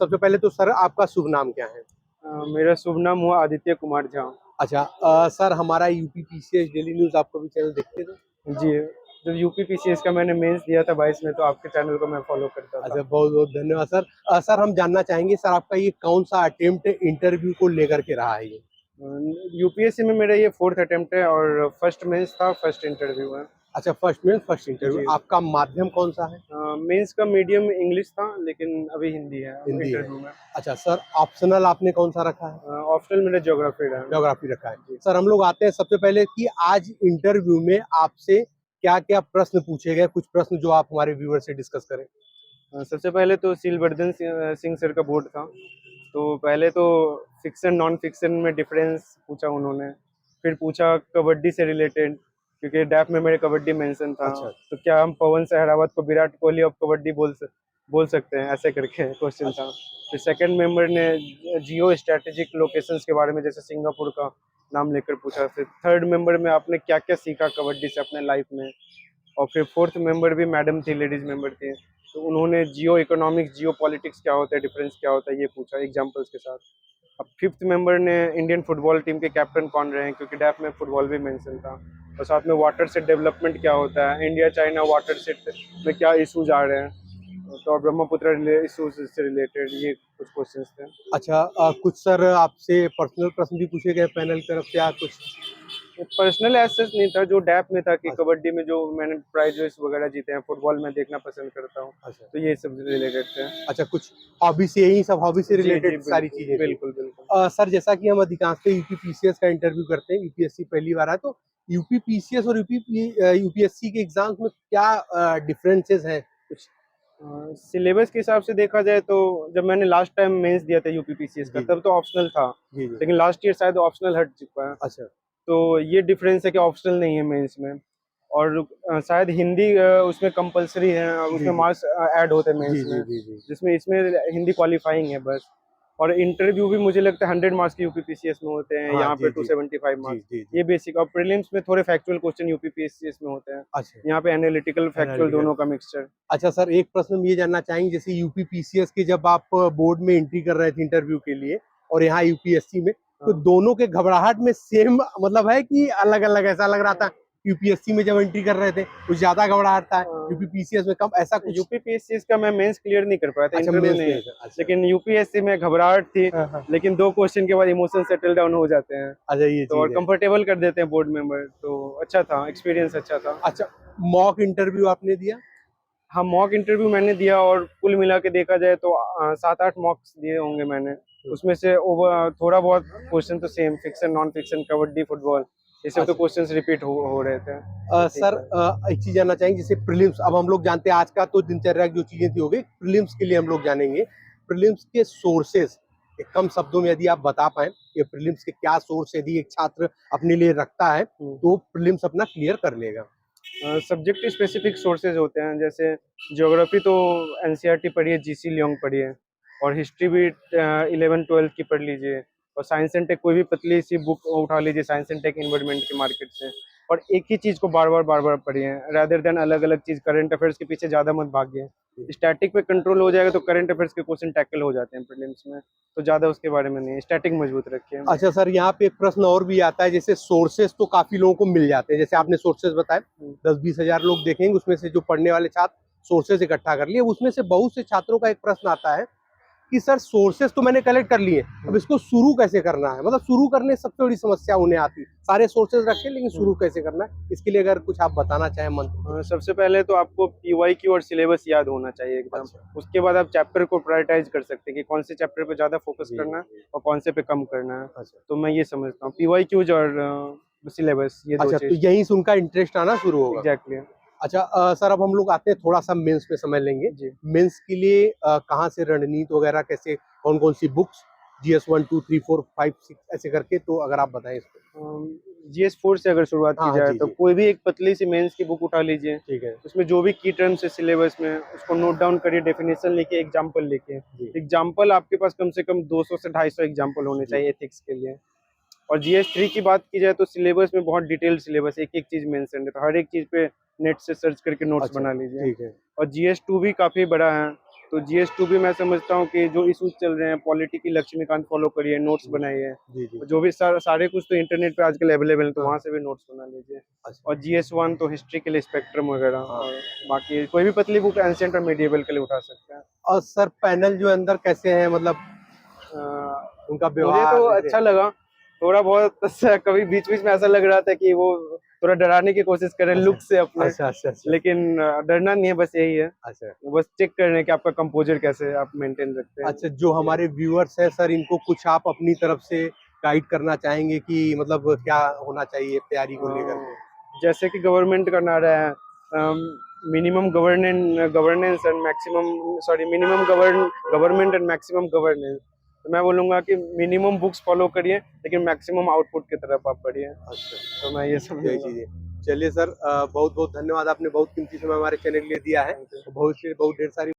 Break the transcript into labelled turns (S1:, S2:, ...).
S1: सबसे पहले तो सर आपका शुभ नाम क्या है?
S2: मेरा शुभ नाम हुआ आदित्य कुमार झा।
S1: अच्छा सर हमारा यूपी पीसीएस डेली न्यूज़ आप कभी चैनल देखते थे?
S2: जी, जब यूपी पीसीएस का मैंने मेंस दिया था 22 में, तो आपके चैनल को मैं फॉलो करता था।
S1: अच्छा बहुत-बहुत धन्यवाद सर। सर हम जानना चाहेंगे सर आपका ये कौन-सा अटेम्प्ट इंटरव्यू को लेकर के रहा है ये?
S2: यूपीएससी में मेरा ये 4th अटेम्प्ट है और फर्स्ट मेंस था, फर्स्ट इंटरव्यू है।
S1: अच्छा फर्स्ट में फर्स्ट इंटरव्यू
S2: जी।
S1: आपका माध्यम कौन-सा है?
S2: मेंस का मीडियम इंग्लिश था, लेकिन अभी हिंदी है
S1: हिंदी है।
S2: इंटरव्यू में।
S1: अच्छा सर ऑप्शनल आपने कौन-सा रखा है?
S2: ऑप्शनल मेरा ज्योग्राफी रहा।
S1: ज्योग्राफी रखा है।
S2: जी।
S1: सर हम लोग आते हैं सबसे पहले कि आज इंटरव्यू में आपसे क्या-क्या प्रश्न पूछे गए? कुछ प्रश्न जो आप हमारे व्यूअर से डिस्कस करें।
S2: सबसे पहले तो सीलवर्धन सिंह सर का बोर्ड था। तो पहले तो फिक्शन नॉन फिक्शन में डिफरेंस पूछा उन्होंने। फिर पूछा कबड्डी से रिलेटेड, क्योंकि डैप में मेरे कबड्डी मेंशन था।
S1: अच्छा।
S2: तो क्या हम पवन सहरावत को विराट कोहली ऑफ कबड्डी बोल सकते हैं, ऐसे करके क्वेश्चन था। फिर सेकंड मेंबर ने जियो स्ट्रेटेजिक लोकेशंस के बारे में, जैसे सिंगापुर का नाम लेकर पूछा। फिर थर्ड मेंबर में आपने क्या क्या सीखा कबड्डी से अपने लाइफ में। और फिर फोर्थ मेंबर भी मैडम थी, लेडीज मेंबर थी। तो उन्होंने जियो इकोनॉमिक्स, जियो पॉलिटिक्स क्या होता है, डिफरेंस क्या होता है, ये पूछा एग्जाम्पल्स के साथ। अब फिफ्थ मेंबर ने इंडियन फुटबॉल टीम के कैप्टन कौन रहे हैं, क्योंकि डैप में फुटबॉल भी मेंशन था। और साथ में वाटर सेट डेवलपमेंट क्या होता है, इंडिया चाइना वाटर सेट में क्या इशूज आ रहे हैं, तो और ब्रह्मपुत्र इशूज से रिलेटेड ये कुछ क्वेश्चंस थे।
S1: अच्छा कुछ सर आपसे पर्सनल प्रश्न भी पूछे गए पैनल की तरफ से या कुछ?
S2: पर्सनल एसेस नहीं था, जो डैप में था कि
S1: अच्छा।
S2: कबड्डी में जो मैंने प्राइजेस वगैरह जीते हैं, फुटबॉल में देखना पसंद करता हूँ,
S1: अच्छा।
S2: तो ये सब रिलेटेड थे।
S1: अच्छा कुछ हॉबी से यही सब हॉबी से
S2: जी, जी,
S1: रिलेटेड सारी
S2: बिल्कुल,
S1: चीज़ें थी।
S2: बिल्कुल, बिल्कुल।
S1: सर जैसा कि हम अधिकांश यूपी पीसीएस का इंटरव्यू करते हैं, यूपीएससी पहली बार है तो यूपी पीसीएस और यूपीएससी के एग्ज़ाम्स में क्या डिफरेंसेस हैं कुछ?
S2: सिलेबस के हिसाब से देखा जाए तो जब मैंने लास्ट टाइम मेंस दिया था यूपी पीसीएस का,
S1: जी, जी।
S2: तब तो ऑप्शनल था,
S1: जी, जी।
S2: लेकिन लास्ट ईयर शायद ऑप्शनल हट चुका है।
S1: अच्छा।
S2: तो ये डिफरेंस है कि ऑप्शनल नहीं है मेंस में। और शायद हिंदी उसमें कंपलसरी है,
S1: जी,
S2: उसमें
S1: जी।
S2: मार्क्स ऐड होते हैं
S1: जी,
S2: मेंस
S1: जी,
S2: में,
S1: जी, जी।
S2: जिसमें इसमें हिंदी क्वालिफाइंग है बस। और इंटरव्यू भी मुझे लगता है 100 मार्क्स के यूपी पीसीएस में होते हैं,
S1: हाँ,
S2: यहाँ पे
S1: जी, जी।
S2: 275
S1: जी,
S2: मार्क्स।
S1: जी, जी।
S2: ये बेसिक। और प्रीलिम्स में थोड़े फैक्चुअल क्वेश्चन यूपी पीसीएस में होते हैं,
S1: अच्छा,
S2: यहाँ पे एनालिटिकल फैक्चुअल
S1: एनालिटिकल।
S2: दोनों का मिक्सचर।
S1: अच्छा सर एक प्रश्न हम ये जानना चाहेंगे जैसे यूपी पीसीएस के जब आप बोर्ड में एंट्री कर रहे थे इंटरव्यू के लिए और यहाँ यूपीएससी में तो
S2: हाँ।
S1: दोनों के घबराहट में सेम मतलब है कि अलग-अलग ऐसा लग रहा था? यूपीएससी में जब एंट्री कर रहे थे कुछ ज़्यादा घबराहट था, यूपी पीसीएस में कम ऐसा कुछ?
S2: यूपी पीएससी का मैं मेंस क्लियर नहीं कर पाया था,
S1: अच्छा
S2: इंटरव्यू
S1: मेंस
S2: नहीं
S1: में
S2: है।
S1: अच्छा।
S2: लेकिन यूपीएससी में घबराहट थी,
S1: हाँ, हाँ।
S2: लेकिन 2 क्वेश्चन के बाद इमोशन सेटल डाउन हो जाते हैं।
S1: अच्छा ये
S2: तो और
S1: चीज़ है।
S2: कंफर्टेबल कर देते हैं बोर्ड मेंबर, तो अच्छा था, एक्सपीरियंस अच्छा था।
S1: अच्छा मॉक इंटरव्यू आपने दिया?
S2: हाँ, मॉक इंटरव्यू मैंने दिया और कुल मिला के देखा जाए तो 7-8 मॉक्स दिए होंगे मैंने। उसमें से ओवर थोड़ा बहुत क्वेश्चन तो same, fiction, non fiction, kabaddi, football, ये सब तो
S1: अच्छा।
S2: क्वेश्चंस रिपीट हो रहे थे। तो ठीक
S1: सर
S2: है।
S1: एक चीज़ जानना चाहेंगे जैसे प्रीलिम्स अब हम लोग जानते हैं आज का तो दिनचर्या की जो चीज़ें थी हो गई, प्रीलिम्स के लिए हम लोग जानेंगे। प्रीलिम्स के सोर्सेज़ एक कम शब्दों में यदि आप बता पाएँ कि प्रीलिम्स के क्या सोर्स यदि एक छात्र अपने लिए रखता है, तो प्रीलिम्स अपना क्लियर कर लेगा।
S2: सब्जेक्ट स्पेसिफिक सोर्सेज होते हैं, जैसे ज्योग्राफी तो एनसीईआरटी पढ़िए, जीसी लियोंग पढ़िए। और हिस्ट्री भी 11-12 की पढ़ लीजिए। और साइंस एंड टेक कोई भी पतली सी बुक उठा लीजिए साइंस एंड टेक इन्वायरमेंट की मार्केट से। और एक ही चीज़ को बार बार पढ़िए, रादर देन अलग अलग चीज़। करंट अफेयर्स के पीछे ज़्यादा मत भागिए। स्टैटिक पे कंट्रोल हो जाएगा तो करंट अफेयर्स के क्वेश्चन टैकल हो जाते हैं प्रीलिम्स में, तो ज़्यादा उसके बारे में नहीं, स्टैटिक मजबूत रखिए।
S1: अच्छा सर यहाँ पे एक प्रश्न और भी आता है जैसे सोर्सेज़ तो काफ़ी लोगों को मिल जाते हैं, जैसे आपने सोर्सेज़ बताए 10-20 हज़ार लोग देखेंगे उसमें से जो पढ़ने वाले छात्र सोर्सेज़ इकट्ठा कर लिए, उसमें से बहुत से छात्रों का एक प्रश्न आता है कि सर सोर्सेज़ तो मैंने कलेक्ट कर लिए, अब इसको शुरू कैसे करना है? मतलब शुरू करने सबसे बड़ी समस्या उन्हें आती है। सारे सोर्सेज़ रखे लेकिन शुरू कैसे करना है? इसके लिए अगर कुछ आप बताना चाहें मंत्र?
S2: सबसे पहले तो आपको पीवाईक्यू और सिलेबस याद होना चाहिए एकदम।
S1: अच्छा।
S2: उसके बाद आप चैप्टर को प्रायोरिटाइज कर सकते हैं कि कौन से चैप्टर पे ज़्यादा फोकस
S1: जी,
S2: करना है
S1: जी।
S2: और कौन से पे कम करना है।
S1: अच्छा।
S2: तो मैं ये समझता हूँ, पीवाईक्यूज और सिलेबस, ये 2
S1: अच्छा तो
S2: चीज़।
S1: यहीं से उनका इंटरेस्ट आना शुरू होगा।
S2: एग्जैक्टली।
S1: अच्छा सर अब हम लोग आते हैं थोड़ा-सा मेंस पे समझ लेंगे।
S2: जी।
S1: मेंस के लिए कहाँ से रणनीति वगैरह कैसे कौन-कौन सी बुक्स जीएस 1, 2, 3, 4, 5, 6 ऐसे करके तो अगर आप बताएँ इसको?
S2: जीएस 4 से अगर शुरुआत
S1: हाँ,
S2: की
S1: हाँ।
S2: जाए
S1: जी,
S2: तो
S1: जी।
S2: कोई भी एक पतली सी मेंस की बुक उठा लीजिए।
S1: ठीक है।
S2: उसमें जो भी की टर्म्स है सिलेबस में, उसको नोट डाउन करिए, डेफिनेशन लिखिए, एग्जाम्पल लिखिए।
S1: जी,
S2: एग्जाम्पल आपके पास कम से कम 200 से 250 एग्जाम्पल होने
S1: जी।
S2: चाहिए एथिक्स के लिए। और जीएस 3 की बात की जाए तो सिलेबस में बहुत डिटेल्ड सिलेबस, एक-एक चीज़ मेंशन है, तो हर एक चीज़ पे नेट से सर्च करके नोट्स
S1: अच्छा,
S2: बना लीजिए।
S1: ठीक है।
S2: और जीएस 2 भी काफ़ी बड़ा है, तो GS2 भी मैं समझता हूँ कि जो इशूज चल रहे हैं, पॉलिटी की लक्ष्मीकांत फॉलो करिए, नोट्स बनाइए,
S1: जी जी।
S2: जो भी सारे कुछ तो इंटरनेट पे आजकल अवेलेबल है, तो
S1: हाँ।
S2: वहाँ से भी नोट्स बना लीजिए।
S1: अच्छा।
S2: और GS1 तो हिस्ट्री के लिए स्पेक्ट्रम वगैरह,
S1: हाँ।
S2: और बाकी कोई भी पतली बुक एंशिएंट और मेडिएवल के लिए उठा सकते हैं।
S1: और सर पैनल जो अंदर कैसे हैं, मतलब उनका
S2: मुझे तो
S1: व्यवहार जैसे?
S2: अच्छा लगा, थोड़ा बहुत कभी बीच बीच में ऐसा लग रहा था कि वो थोड़ा डराने की कोशिश कर रहे हैं
S1: अच्छा
S2: लुक से अपने,
S1: अच्छा अच्छा अच्छा
S2: लेकिन डरना नहीं है, बस यही है,
S1: अच्छा
S2: बस चेक कर रहे हैं कि आपका कंपोजर कैसे आप मेंटेन रखते हैं।
S1: अच्छा। जो हमारे व्यूअर्स हैं सर, इनको कुछ आप अपनी तरफ से गाइड करना चाहेंगे कि मतलब क्या होना चाहिए तैयारी को लेकर के?
S2: जैसे कि गवर्नमेंट का नारा है, minimum governance and maximum, sorry, minimum government and maximum governance, तो मैं बोलूंगा कि मिनिमम बुक्स फॉलो करिए, लेकिन मैक्सिमम आउटपुट की तरफ आप बढ़िए।
S1: अच्छा,
S2: तो मैं ये
S1: यही
S2: समझूंगा।
S1: चीज़ें। चलिए सर, बहुत बहुत धन्यवाद, आपने बहुत कीमती समय हमारे चैनल के लिए दिया है।
S2: Thank you.
S1: बहुत ढेर सारी